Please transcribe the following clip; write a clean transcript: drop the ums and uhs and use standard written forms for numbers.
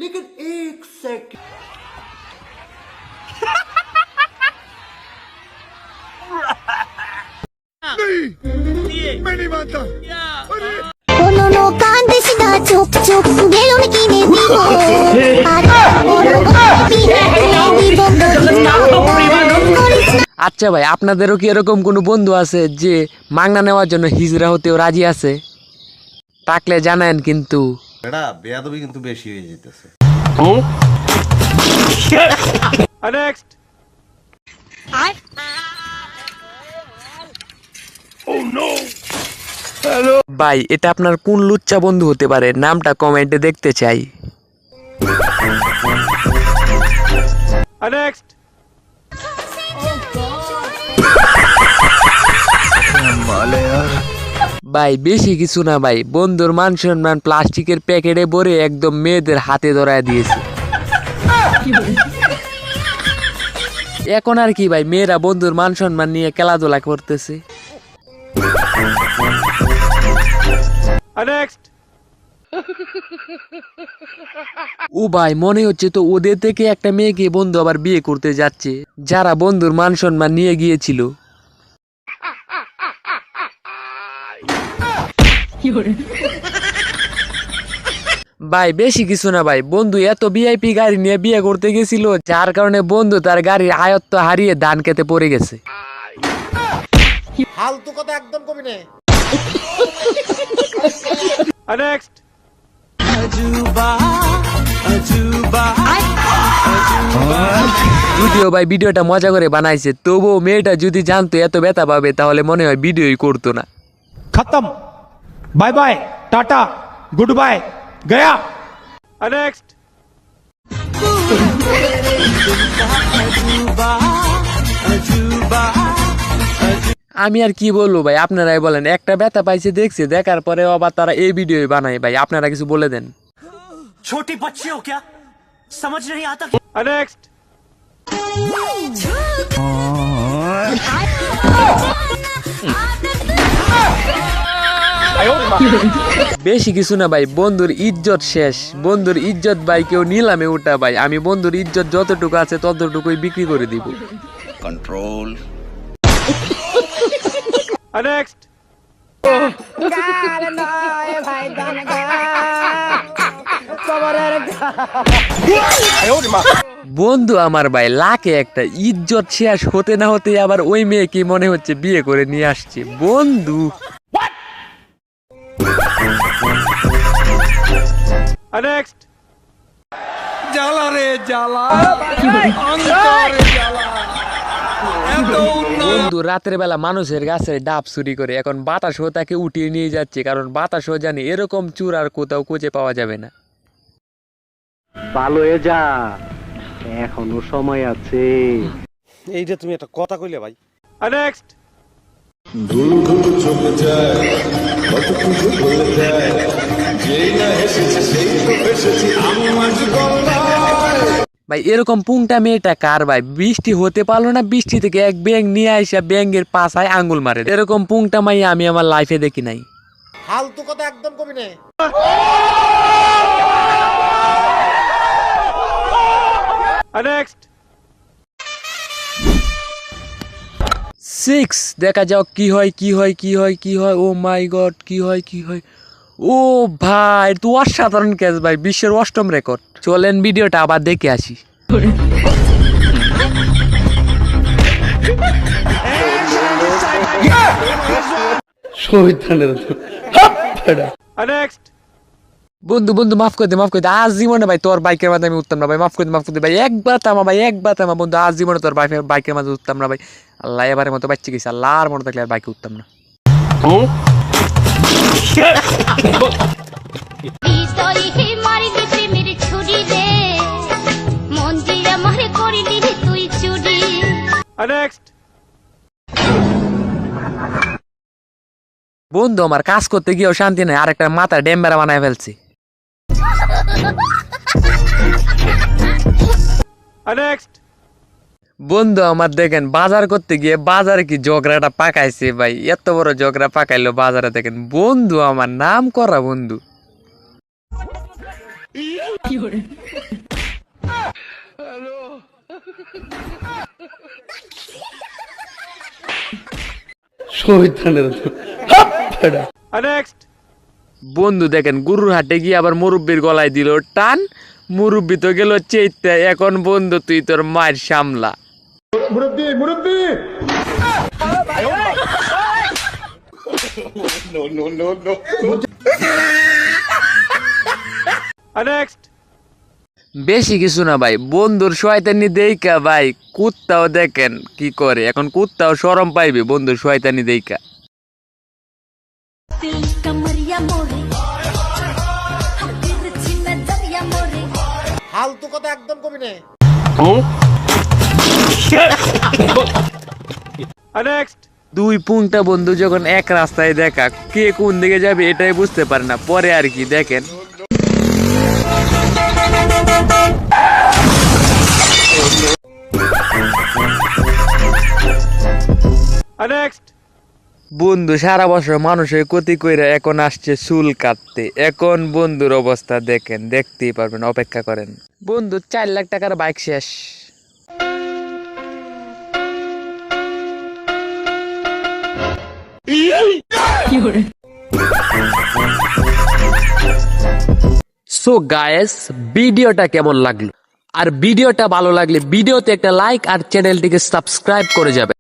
लेकिन एक सेकंड আচ্ছা ভাই, আপনাদেরও কি এরকম কোনো বন্ধু আছে যে মাংনা নেওয়ার জন্য হিজড়া হতেও রাজি আছে? থাকলে জানেন কিন্তু। এটা বেয়াদবি কিন্তু বেশি হয়ে যেতেছে। নেক্সট। ভাই, এটা আপনার কোন লুচ্চা বন্ধু হতে পারে? নামটা কমেন্টে দেখতে চাই। নেক্সট। ভাই বেশি কিছু না ভাই, বন্ধুর মান সম্মান প্লাস্টিকের প্যাকেটে ভরে একদম মেয়েদের হাতে ধরায় দিয়েছে। এখন আর কি ভাই, মেয়েরা বন্ধুর মান সম্মান নিয়ে খেলাধুলা করতেছে। নেক্সট। ও ভাই, মনে হচ্ছে তো ওদের থেকে একটা মেয়েকে বন্ধু আবার বিয়ে করতে যাচ্ছে, যারা বন্ধুর মান সম্মান নিয়ে গিয়েছিল। ভাই বেশি কিছু না ভাই, বন্ধু এত ভিআইপি গাড়ি নিয়ে বিয়ে করতে গেছিল, যার কারণে বন্ধু তার গাড়ির আয়ত্ত হারিয়ে ধান খেতে পড়ে গেছে। फालतू কথা একদম কবি না। নেক্সট। যদিও ভাই ভিডিওটা মজা করে বানাইছে, তবুও মেয়েটা যদি জানতো এত ব্যথা পাবে তাহলে মনে হয় ভিডিওই করতো না। खत्म। Bye bye, tata, goodbye, गया। नेक्स्ट। আমি আর কি বলবো ভাই, আপনারাই বলেন। একটা ব্যথা পাইছে দেখছে, দেখার পরে আবার তারা এই ভিডিও বানায়। ভাই আপনারা কিছু বলে দেন। छोटी बच्ची हो क्या समझ नहीं आता। नेक्स्ट। বেশি কিছু না ভাই, বন্ধুর ইজ্জত শেষ। বন্ধুর ইজ্জত ভাই কেউ নিলামে উঠা ভাই। আমি বন্ধুর ইজ্জত যতটুকু আছে ততটুকুই বিক্রি করে দিব। কন্ট্রোল। नेक्स्ट। বন্ধু আমার ভাই লাখে একটা, ইজ্জত শেষ হতে না হতে আবার ওই মেয়েকে মনে হচ্ছে বিয়ে করে নিয়ে আসছে বন্ধু। नेक्स्ट। বন্ধু রাতের বেলা মানুষের গাছের ডাব চুরি করে, এখন বাতাসও তাকে উঠিয়ে নিয়ে যাচ্ছে, কারণ বাতাসও জানে এরকম চুর আর কোথাও খুঁজে পাওয়া যাবে না। ভালো হয়ে যা, এখনো সময় আছে। এইটা তুমি একটা কথা কইলে ভাই। नेक्स्ट। ভাই এরকম পুংটা মেয়েটা কার ভাই? বৃষ্টি হতে পারলো না, বৃষ্টি থেকে এক ব্যাঙ নিয়ে আইসা ব্যাঙের পাছায় আঙ্গুল মারে। এরকম পুংটা মাই আমি আমার লাইফে দেখি নাই। ফালতু কথা একদম কবি না। नेक्स्ट। 6 দেখা যাও কি হয় কি হয় কি হয় কি হয়। ও মাই গড, কি হয় কি হয়। ও ভাই তো অসাধারণ ক্যাচ ভাই, বিশ্বের 8ম রেকর্ড। চলেন ভিডিওটা আবার দেখে আসি। नेक्स्ट। বন্ধু বন্ধু মাফ করে দে, মাফ করে দে। আজ জীবনে ভাই তোর বাইকের মাঝে আমি উঠতাম না ভাই। মাফ করে দে, মাফ করে দে ভাই। একবার থামা ভাই, একবার থামা বন্ধু। আজ জীবনে তোর বাইকের মাঝে উঠতাম না ভাই। আল্লাহ এবারের মতো বাচ্চা গেছে। আল্লাহ আর মনে থাকলে আর বাইকে উঠতাম না। नेक्स्ट। বন্ধু আমার কাজ করতে গিয়েও শান্তি নাই, আরেকটা মাথা ডেম্বেরা বানায় ফেলছি। नेक्स्ट। বন্ধু আমার দেখেন বাজার করতে গিয়ে বাজারে কি ঝগড়াটা পাকাইছে ভাই। এত বড় ঝগড়া পাকাইলো বাজারে, দেখেন বন্ধু আমার নাম করা বন্ধু। Next. বন্ধু দেখেন গরুর হাটে গিয়ে আবার মুরব্বির গলায় দিল টান, মুরব্বি তো গেল চেইতে। এখন বন্ধু তুই তোর মায়ের সামলা। Next. বেশি কিছু না ভাই, বন্ধুর শয়তানি দেইকা ভাই কুত্তাও দেখেন কি করে। এখন কুত্তাও শরম পাইবে বন্ধুর শয়তানি দেইকা। दिल कमरिया मोरे हम तिरछी नजरिया मोरे Next. দুই পুংটা বন্ধু যখন এক রাস্তায় দেখা, কে কোন দিকে যাবে এটাই বুঝতে পারে না। পরে আর কি দেখেন Next. বন্ধু সারা বছর মানুষের ক্ষতি কইরা এখন আসছে চুল কাটতে। এখন বন্ধুর অবস্থা দেখেন, দেখতেই পারবেন, অপেক্ষা করেন। বন্ধু 4 লাখ টাকার বাইক শেষ। সো গায়েস, ভিডিওটা কেমন লাগলো? আর ভিডিওটা ভালো লাগলে ভিডিওতে একটা লাইক আর চ্যানেলটিকে সাবস্ক্রাইব করে যাবে।